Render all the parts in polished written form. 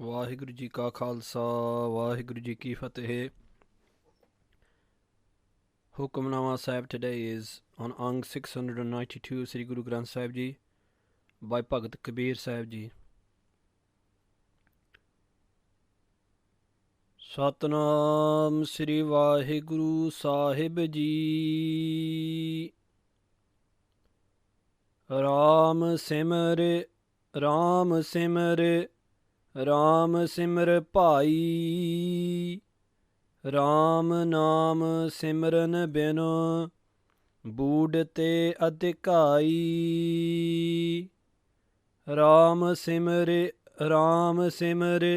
ਵਾਹਿਗੁਰੂ ਜੀ ਕਾ ਖਾਲਸਾ ਵਾਹਿਗੁਰੂ ਜੀ ਕੀ ਫਤਿਹ. Hukamnama Sahib today is on Ang 692 Sri Guru Granth Sahib Ji by Bhagat Kabeer Sahib Ji. Satnam Sri Vaheguru Sahib Ji. Ram Simre Ram Simre Ram Simr Bhai. Ram ਨਾਮ ਸਿਮਰਨ ਬਿਨ ਬੂਢ ਤੇ ਅਧਿਕਾਈ. ਰਾਮ ਸਿਮਰੇ ਰਾਮ ਸਿਮਰੇ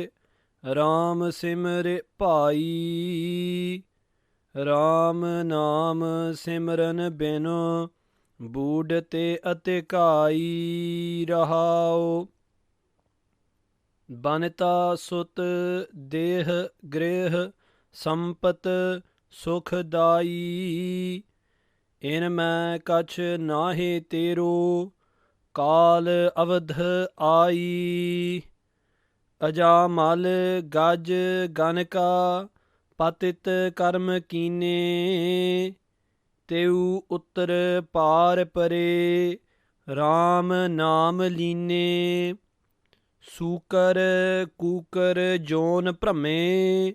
ਰਾਮ ਸਿਮਰੇ ਭਾਈ. ਰਾਮ ਨਾਮ ਸਿਮਰਨ ਬਿਨ ਬੂਢ ਤੇ ਅਧਿਕਾਈ. ਰਹਾਉ ਬਨਤਾ ਸੁਤ ਦੇਹ ਗ੍ਰਹਿ ਸੰਪਤ ਸੁਖਦਾਈ. ਇਨ ਮੈਂ ਕਛ ਨਾਹੀ ਤੇਰੋ ਕਾਲ ਅਵਧ ਆਈ. ਅਜਾਮਲ ਗਜ ਗਨਕਾ ਪਤਿਤ ਕਰਮ ਕੀਨੇ. ਤੇਉ ਉਤਰ ਪਾਰ ਪਰੇ ਰਾਮ ਨਾਮ ਲੀਨੇ. ਸੂਕਰ ਕੂਕਰ ਜੋਨ ਭ੍ਰਮੇ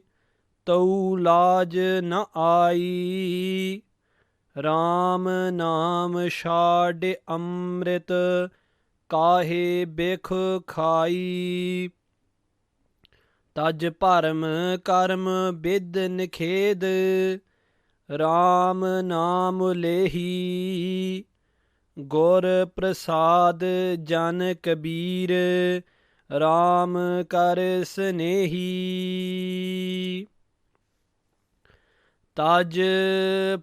ਤਉ ਲਾਜ ਨ ਆਈ. ਰਾਮ ਨਾਮ ਛਾਡਿ ਅੰਮ੍ਰਿਤ ਕਾਹੇ ਬਿਖ ਖਾਈ. ਤਜ ਭਰਮ ਕਰਮ ਬਿਦ ਨਿਖੇਦ ਰਾਮ ਨਾਮ ਲੇਹੀ. ਗੁਰ ਪ੍ਰਸਾਦ ਜਨ ਕਬੀਰ ਰਾਮ ਕਰ ਸਨੇਹੀ. ਤਜ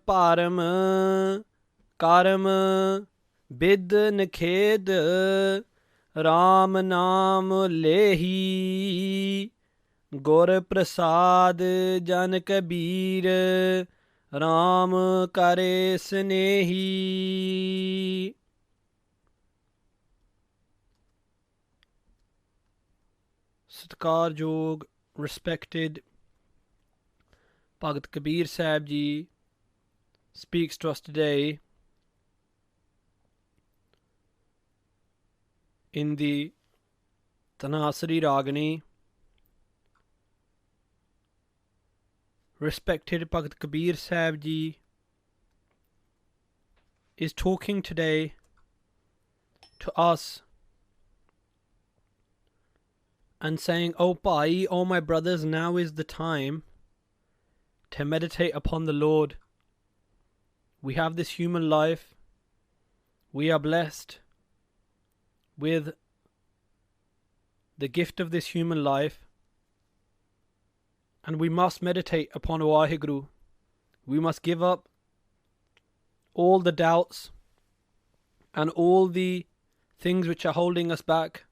ਭਰਮ ਕਰਮ ਬਿਦ ਨਿਖੇਦ ਰਾਮ ਨਾਮ ਲੇਹੀ. ਗੁਰ ਪ੍ਰਸਾਦ ਜਨ ਕਬੀਰ ਰਾਮ ਕਰੇ ਸਨੇਹੀ. ਸਤਿਕਾਰਯੋਗ respected Bhagat Kabeer Sahib Ji speaks to us today in the Dhanaasarii Ragini. Respected Bhagat Kabeer Sahib Ji is talking today to us and saying, "Oh Bhai, oh my brothers, now is the time to meditate upon the Lord. We have this human life. We are blessed with the gift of this human life, and we must meditate upon Waheguru. We must give up all the doubts and all the things which are holding us back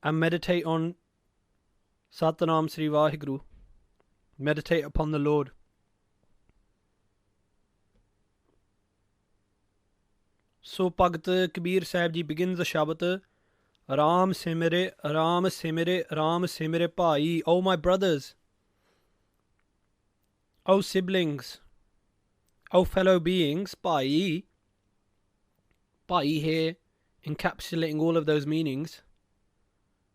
and meditate on Satnam Sri Vaheguru. Meditate upon the Lord." So Bhagat Kabeer Sahib Ji begins the Shabad, Ram Simre, Ram Simre, Ram Simre Bhai. Oh my brothers, oh siblings, oh fellow beings. Bhai, Bhai here encapsulating all of those meanings.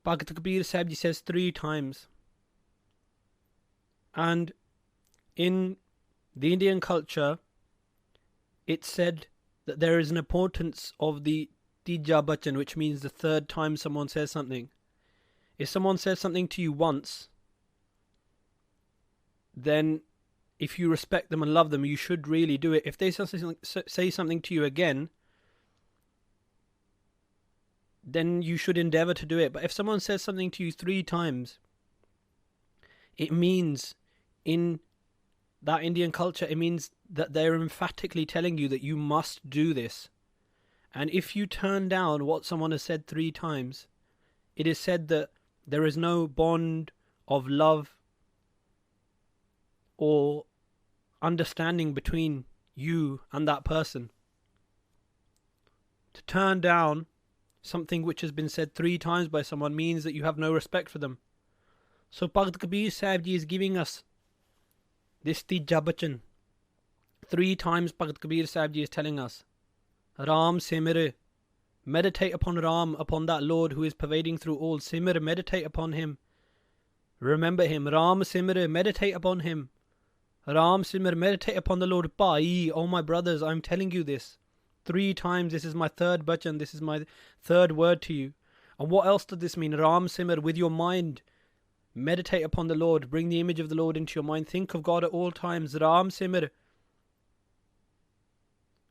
Bhagat Kabeer Sahib Ji says 3 times. And in the Indian culture, it's said that there is an importance of the Tija Bachan, which means the 3rd time someone says something. If someone says something to you once, then if you respect them and love them, you should really do it. If they say something to you again, then you should endeavor to do it. But if someone says something to you 3 times, it means, in that Indian culture, it means that they're emphatically telling you that you must do this. And if you turn down what someone has said 3 times, it is said that there is no bond of love or understanding between you and that person. To turn down something which has been said 3 times by someone means that you have no respect for them. So Bhagat Kabir Sahib Ji is giving us this tija bachan. 3 times Bhagat Kabir Sahib Ji is telling us, Ram Simir, meditate upon Ram, upon that Lord who is pervading through all. Simir, meditate upon him. Remember him. Ram Simir, meditate upon him. Ram Simir, meditate upon the Lord. Bhai, oh my brothers, I'm telling you this 3 times. This is my 3rd bachan. This is my 3rd word to you. And what else does this mean? Ram Simir, with your mind, meditate upon the Lord. Bring the image of the Lord into your mind. Think of God at all times. Ram Simir.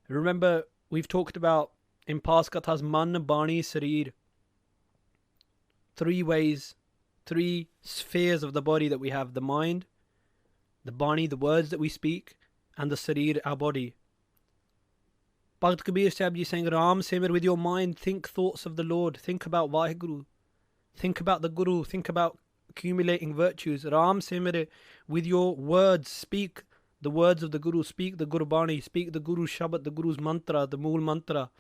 Remember, we've talked about in past kathas, man, bani, sareer. 3 ways, 3 spheres of the body that we have. The mind, the bani, the words that we speak, and the sareer, our body. Bhagat Kabir Sahib Ji is saying, Ram Simir, with your mind, think thoughts of the Lord. Think about Vaheguru. Think about the Guru. Think about accumulating virtues. Ram Simir, with your words, speak the words of the Guru. Speak the Gurbani. Speak the Guru's Shabad, the Guru's mantra, the Mool mantra.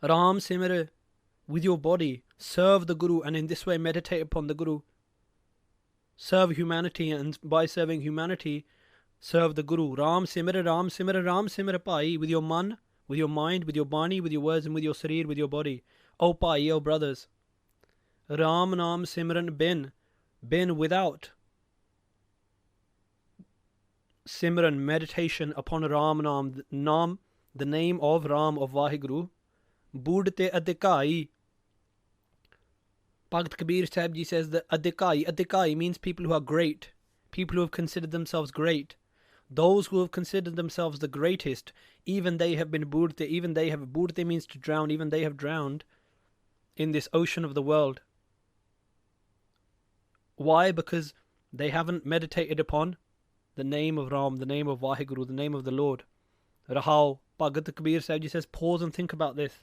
Ram Simir, with your body, serve the Guru, and in this way meditate upon the Guru. Serve humanity, and by serving humanity, serve the Guru. Ram Simir, Ram Simir, Ram Simir, Bhai, with your man, with your mind, with your bani, with your words, and with your sareer, with your body. Oh Bhai, oh brothers. Ram Naam Simran bin without. Simran, meditation upon Ram Naam, the name of Ram, of Vaheguru. Budte Adikai. Bhagat Kabir Sahib Ji says that Adikai means people who are great, people who have considered themselves great. Those who have considered themselves the greatest, even they have been Budte, Budte means to drown, even they have drowned in this ocean of the world. Why? Because they haven't meditated upon the name of Ram, the name of Vaheguru, the name of the Lord. Rahao. Bhagat Kabir Sahib Ji says, pause and think about this.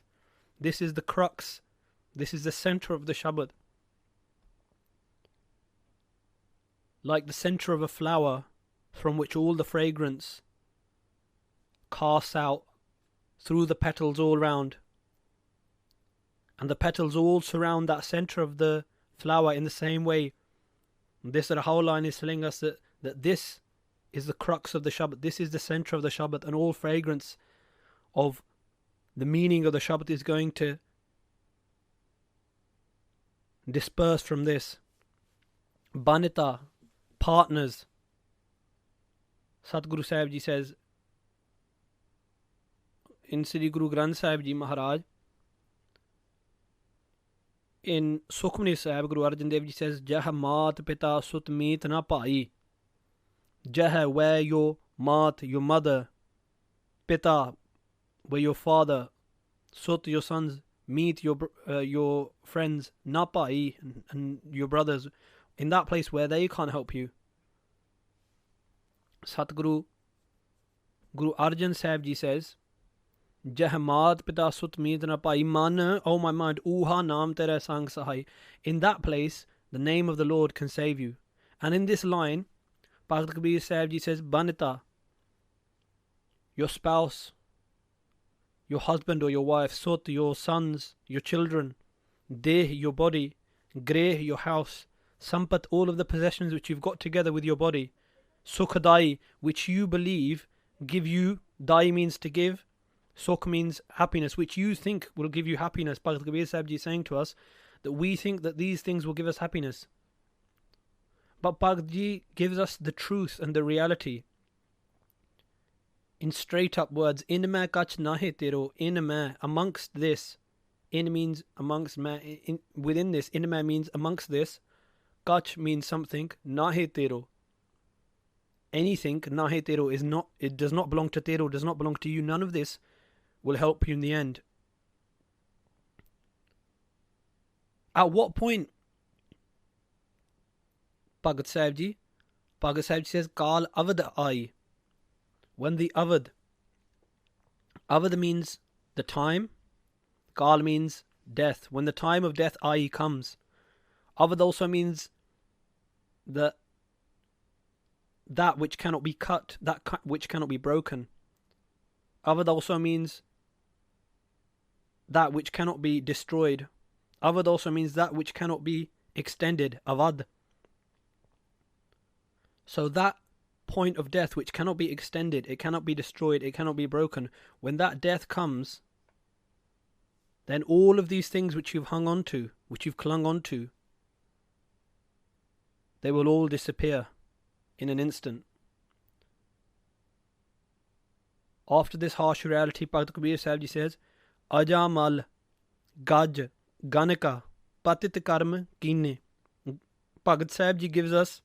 This is the crux. This is the center of the Shabad. Like the center of a flower from which all the fragrance casts out through the petals all round. And the petals all surround that center of the flower in the same way. This Rahao line is telling us that this is the crux of the Shabad. This is the center of the Shabad, and all fragrance of the meaning of the Shabad is going to disperse from this. Banita, partners. Satguru Sahib Ji says in Sri Guru Granth Sahib Ji Maharaj, in Sukhmani Sahib, Guru Arjan Dev Ji says, Jah Maat Pita Sut Meet Na Pai. Jah, where your Maat, your mother, Pita, where your father, Sut, your sons, meet your friends, Na Pai, and your brothers, in that place where they can't help you. Satguru Guru Arjan Sahib Ji says, Jahmad Pita Sut Meet Na Pai Man, oh my mind, Uha Naam Tere Sang Sahai. In that place, the name of the Lord can save you. And in this line, Bhagat Kabir Sahib Ji says, Banita, your spouse, your husband or your wife, Sut, your sons, your children, Deh, your body, Greh, your house, Sampat, all of the possessions which you've got together with your body, Sukhadai, which you believe give you, Dai means to give, Sukh means happiness, which you think will give you happiness. Bhagat Kabir Sahib Ji is saying to us that we think that these things will give us happiness. But Bhagat Ji gives us the truth and the reality in straight up words. In ma kach nahe tero, in ma, amongst this. In means amongst ma, within this. In ma means amongst this. Kach means something. Nahe tero, anything. Nahe tero is not, it does not belong to tero, does not belong to you. None of this will help you in the end. At what point, Bhagat Sahib Ji? Bhagat Sahib Ji says, Kal Avad Ai. When the Avad means the time, Kal means death. When the time of death Ai comes. Avad also means that which cannot be cut, which cannot be broken. Avad also means that which cannot be destroyed. Avad also means that which cannot be extended. Avad. So that point of death which cannot be extended, it cannot be destroyed, it cannot be broken. When that death comes, then all of these things which you've hung on to, which you've clung on to, they will all disappear in an instant. After this harsh reality, Bhakt Kabeer Sahib Ji says, Ajaamal, Gaj, Ganika, Patit Karma, Kine. Bhakt Sahib Ji gives us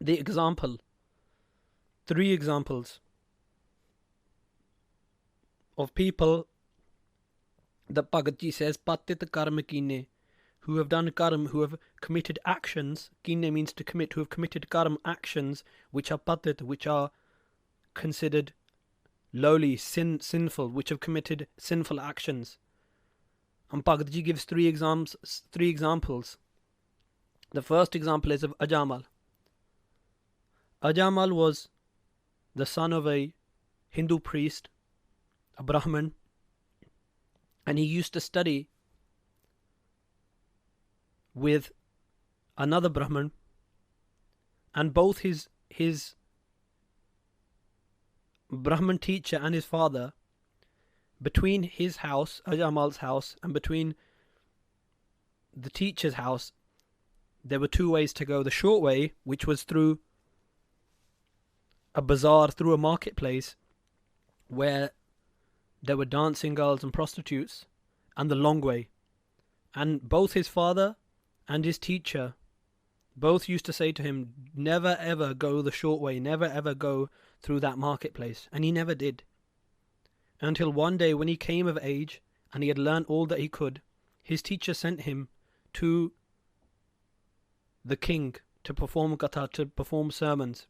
the example, 3 examples of people that Bhakt Ji says, Patit Karma Kine, who have done karma, who have committed actions. Kine means to commit, who have committed karma, actions which are patit, which are considered lowly, sinful, which have committed sinful actions. And Bhakt Ji gives 3 examples. The first example is of Ajaamal. Ajaamal was the son of a Hindu priest, a Brahmin, and he used to study with another Brahmin, and both his Brahmin teacher and his father, between his house, Ajaamal's house, and between the teacher's house, there were 2 ways to go. The short way, which was through a bazaar, through a marketplace, where there were dancing girls and prostitutes, and the long way. And both his father and his teacher both used to say to him, never ever go the short way, never ever go through that marketplace. And he never did. Until one day when he came of age and he had learnt all that he could, his teacher sent him to the king to perform katha, to perform sermons.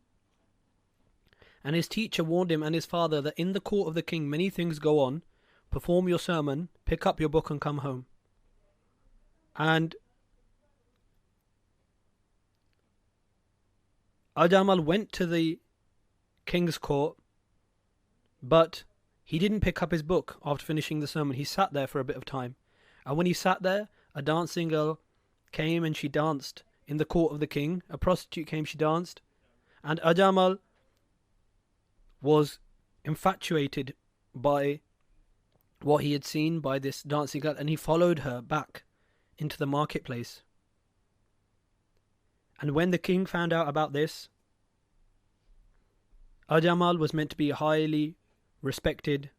And his teacher warned him and his father that in the court of the king many things go on. Perform your sermon, pick up your book and come home. And Ajaamal went to the king's court, but he didn't pick up his book after finishing the sermon. He sat there for a bit of time. And when he sat there, a dancing girl came and she danced in the court of the king. A prostitute came, she danced. And Ajaamal was infatuated by what he had seen by this dancing girl, and he followed her back into the marketplace. And when the king found out about this, Ajaamal was meant to be a highly respected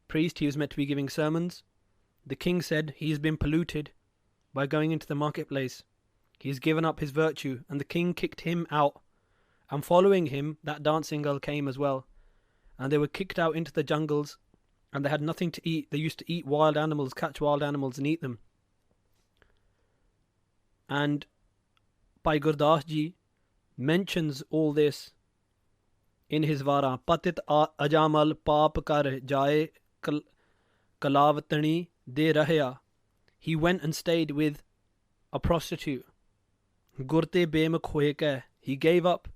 priest. He was meant to be giving sermons. The king said he has been polluted by going into the marketplace. He has given up his virtue, and the king kicked him out. And following him, that dancing girl came as well. And they were kicked out into the jungles, and they had nothing to eat. They used to eat wild animals, catch wild animals and eat them. And Bhai Gurdas Ji mentions all this in his Vara. Patit Ajaamal paap kar jaye kalavatani de rahya. He went and stayed with a prostitute. Gurte bemak hoye ke. He gave up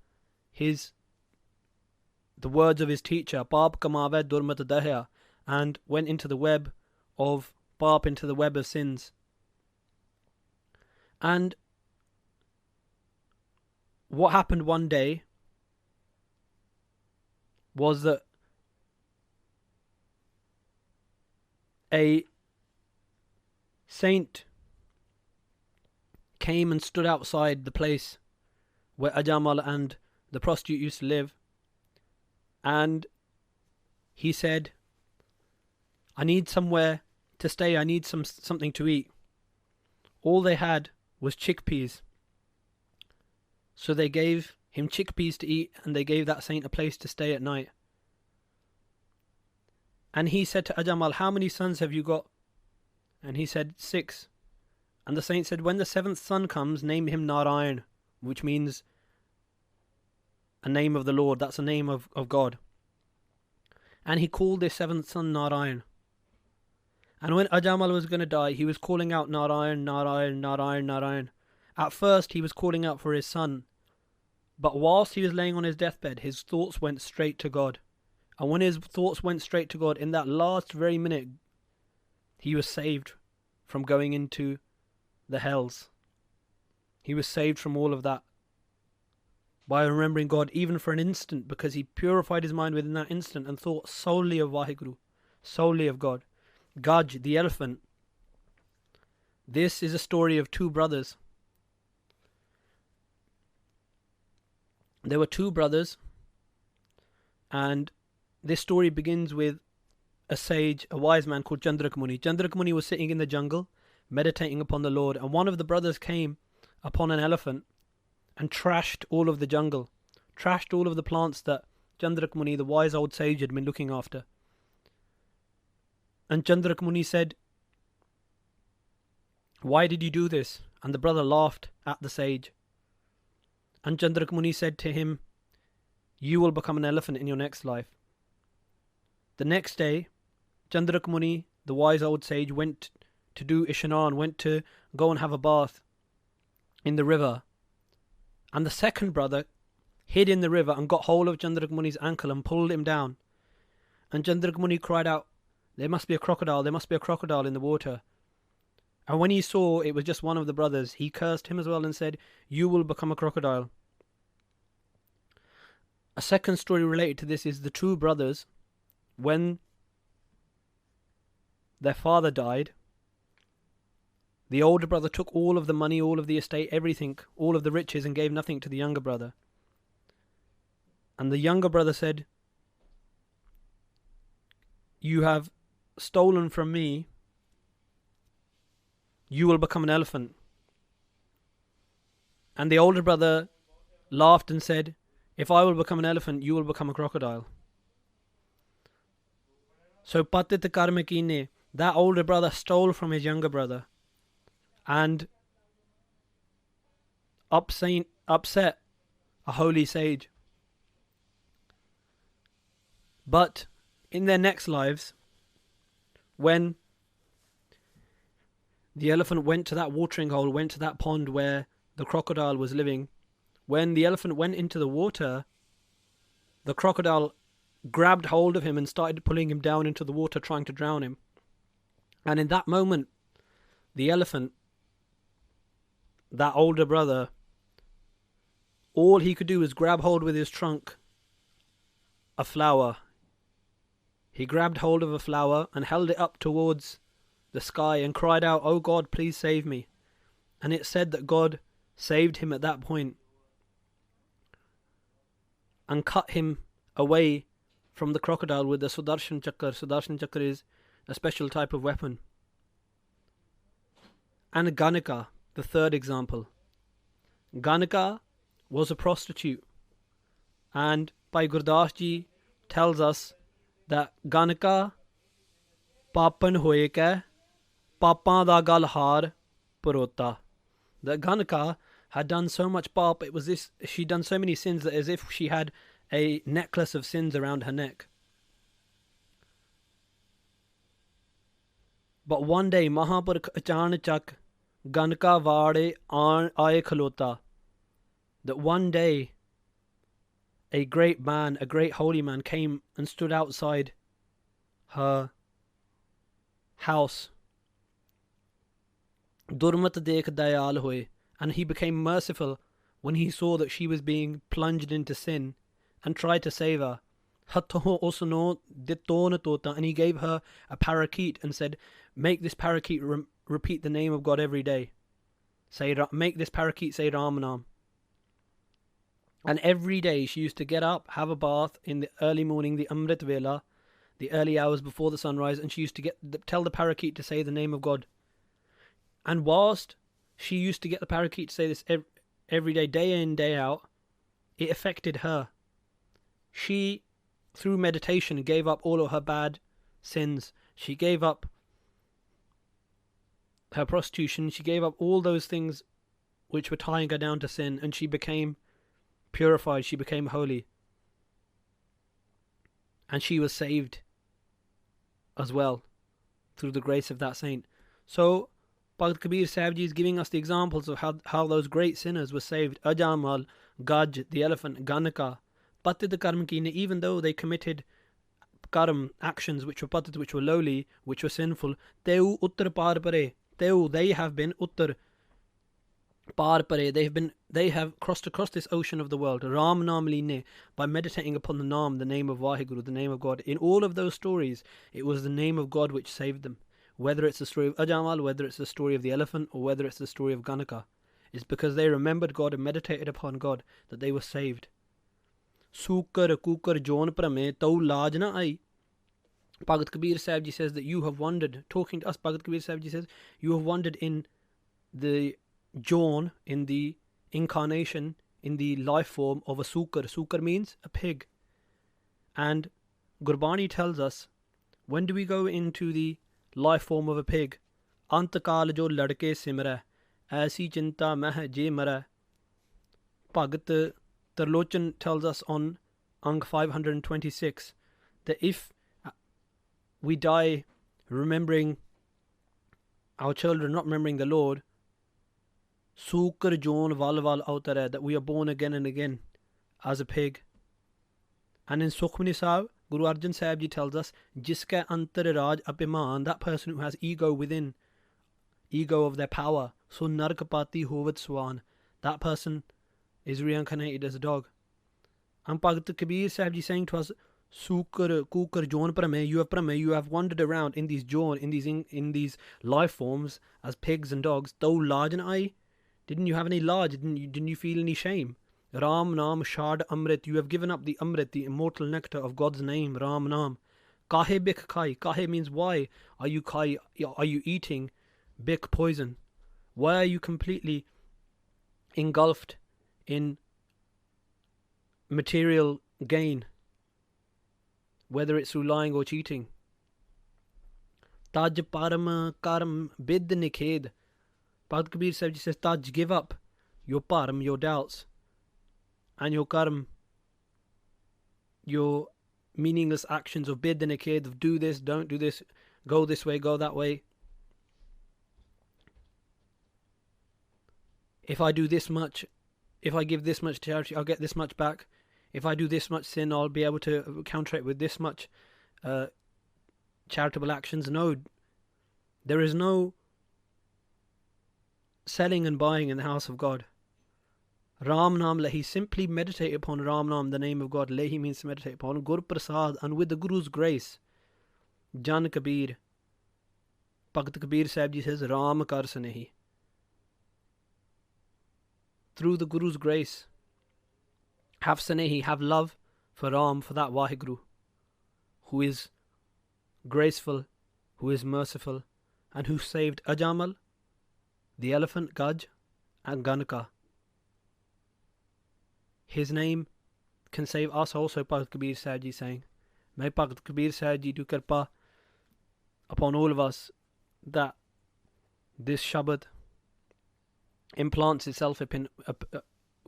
the words of his teacher, paap kamave durmat dahya, and went into the web of paap, into the web of sins. And what happened one day was that a saint came and stood outside the place where Ajaamal and the prostitute used to live, and he said, I need somewhere to stay, I need something to eat. All they had was chickpeas. So they gave him chickpeas to eat, and they gave that saint a place to stay at night. And he said to Ajaamal, how many sons have you got? And he said, 6. And the saint said, when the 7th son comes, name him Narayan, which means a name of the Lord. That's a name of God. And he called this 7th son Narayan. And when Ajaamal was going to die, he was calling out Narayan, Narayan, Narayan, Narayan. At first he was calling out for his son, but whilst he was laying on his deathbed, his thoughts went straight to God. And when his thoughts went straight to God, in that last very minute, he was saved from going into the hells. He was saved from all of that by remembering God even for an instant, because he purified his mind within that instant and thought solely of Vaheguru, solely of God. Gaj, the elephant. This is a story of two brothers. There were two brothers, and this story begins with a sage, a wise man called Chandrak Muni. Chandrak Muni was sitting in the jungle, meditating upon the Lord, and one of the brothers came upon an elephant and trashed all of the jungle, trashed all of the plants that Chandrak Muni, the wise old sage, had been looking after. And Chandrak Muni said, "Why did you do this?" And the brother laughed at the sage. And Chandrak Muni said to him, "You will become an elephant in your next life." The next day, Chandrak Muni, the wise old sage, went to do Ishnan, went to go and have a bath in the river. And the second brother hid in the river and got hold of Chandrak Muni's ankle and pulled him down. And Chandrak Muni cried out, "There must be a crocodile, there must be a crocodile in the water." And when he saw it was just one of the brothers, he cursed him as well and said, "You will become a crocodile." A second story related to this is the two brothers, when their father died, the older brother took all of the money, all of the estate, everything, all of the riches, and gave nothing to the younger brother. And the younger brother said, "You have stolen from me. You will become an elephant." And the older brother laughed and said, "If I will become an elephant, you will become a crocodile." So Patit Karmakine, that older brother stole from his younger brother and upset a holy sage. But in their next lives, when the elephant went to that watering hole, went to that pond where the crocodile was living, when the elephant went into the water, the crocodile grabbed hold of him and started pulling him down into the water, trying to drown him. And in that moment, the elephant, that older brother, all he could do was grab hold with his trunk a flower. He grabbed hold of a flower and held it up towards the sky and cried out, "Oh God, please save me." And it said that God saved him at that point and cut him away from the crocodile with the Sudarshan Chakra. Sudarshan Chakra is a special type of weapon. And Ganika, the third example. Ganika was a prostitute. And Bhai Gurdas Ji tells us that Ganika papan hoye ke papan da gal har parota. That Ganika had done so much pap, it was this, she'd done so many sins that as if she had a necklace of sins around her neck. But one day, Mahapur Achanachak Ganika Vade Aaye Khalota. That one day, a great man, a great holy man came and stood outside her house. Durmat dekh dayal hoye. And he became merciful when he saw that she was being plunged into sin and tried to save her. And he gave her a parakeet and said, "Make this parakeet repeat the name of God every day. Make this parakeet say Ramanam." And every day she used to get up, have a bath in the early morning, the Amrit Vela, the early hours before the sunrise, and she used to tell the parakeet to say the name of God. And whilst she used to get the parakeet to say this every day, day in, day out, it affected her. She, through meditation, gave up all of her bad sins. She gave up her prostitution. She gave up all those things which were tying her down to sin, and she became purified. She became holy. And she was saved as well through the grace of that saint. So Bhakt Kabeer Sahib Ji is giving us the examples of how those great sinners were saved. Ajaamal, Gaj, the elephant, Ganika, Patit Karmakine, even though they committed karm, actions which were patit, which were lowly, which were sinful, teu uttar par pare, teu, they have been uttar par pare, they have crossed across this ocean of the world, Ram Nam Line, by meditating upon the Naam, the name of Vaheguru, the name of God. In all of those stories, it was the name of God which saved them. Whether it's the story of Ajaamal, whether it's the story of the elephant, or whether it's the story of Ganaka, it's because they remembered God and meditated upon God that they were saved. Sukar kukar jon prame tau laaj na ai. Bhagat Kabeer Sahib Ji says that you have wandered, talking to us, Bhagat Kabeer Sahib Ji says, you have wandered in the John, in the incarnation, in the life form of a Sukar. Sukar means a pig. And Gurbani tells us, when do we go into the life form of a pig? Antakal jo ladke simra, aisi chinta meh je mara. Bhagat Tarlochan tells us on Ang 526 that if we die remembering our children, not remembering the Lord, Sukar Jon Val Val Autare, that we are born again and again as a pig. And in Sukhmani Sahib, Guru Arjan Sahib Ji tells us, Jiska Antar Raj Apiman, that person who has ego within, ego of their power, so Narkapati Hovad Swan, that person is reincarnated as a dog. And Bhagat Kabeer Sahib Ji saying to us, Sukar Kukar Jon Prame, you have wandered around in these Jon, in these life forms as pigs and dogs. Tau Lajan I, didn't you have any large? Didn't you feel any shame? Ram Nam Shad Amrit, you have given up the Amrit, the immortal nectar of God's name, Ram Nam. Kahe Bik Khai, Kahe means why are you Khai, are you eating Bik poison? Why are you completely engulfed in material gain, whether it's through lying or cheating? Taj param karm bid nikhed. Bhagat Kabeer Sahib Ji says, Taj, give up your param, your doubts, and your karm, your meaningless actions of bid nikhed, of do this, don't do this, go this way, go that way. If I do this much, if I give this much charity, I'll get this much back. If I do this much sin, I'll be able to counter it with this much charitable actions. No, there is no selling and buying in the house of God. Ram Nam Lehi, simply meditate upon Ram Nam, the name of God. Lehi means to meditate upon. Gur Prasad, and with the Guru's grace. Jan Kabeer, Bhagat Kabeer Sahib Ji says, Ram Kar Sanehi. Through the Guru's grace, have Sanehi, have love for Ram, for that Vaheguru, who is graceful, who is merciful, and who saved Ajaamal, the elephant, Gaj, and Ganaka. His name can save us also, Bhagat Kabeer Sahib Ji saying. May Bhagat Kabeer Sahib Ji do kirpa upon all of us that this Shabad implants itself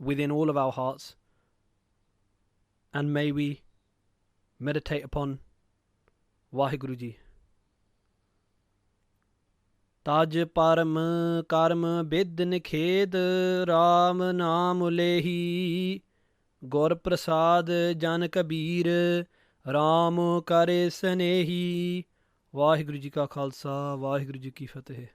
within all of our hearts, and may we meditate upon Vaheguru Ji. Taj param karm bid nikhed, Ram Naam Lehi, Gur Prasad Jan Kabeer, Ram Kare Sanehi. Vaheguru Ji ka Khalsa, Vaheguru Ji ki Fateh.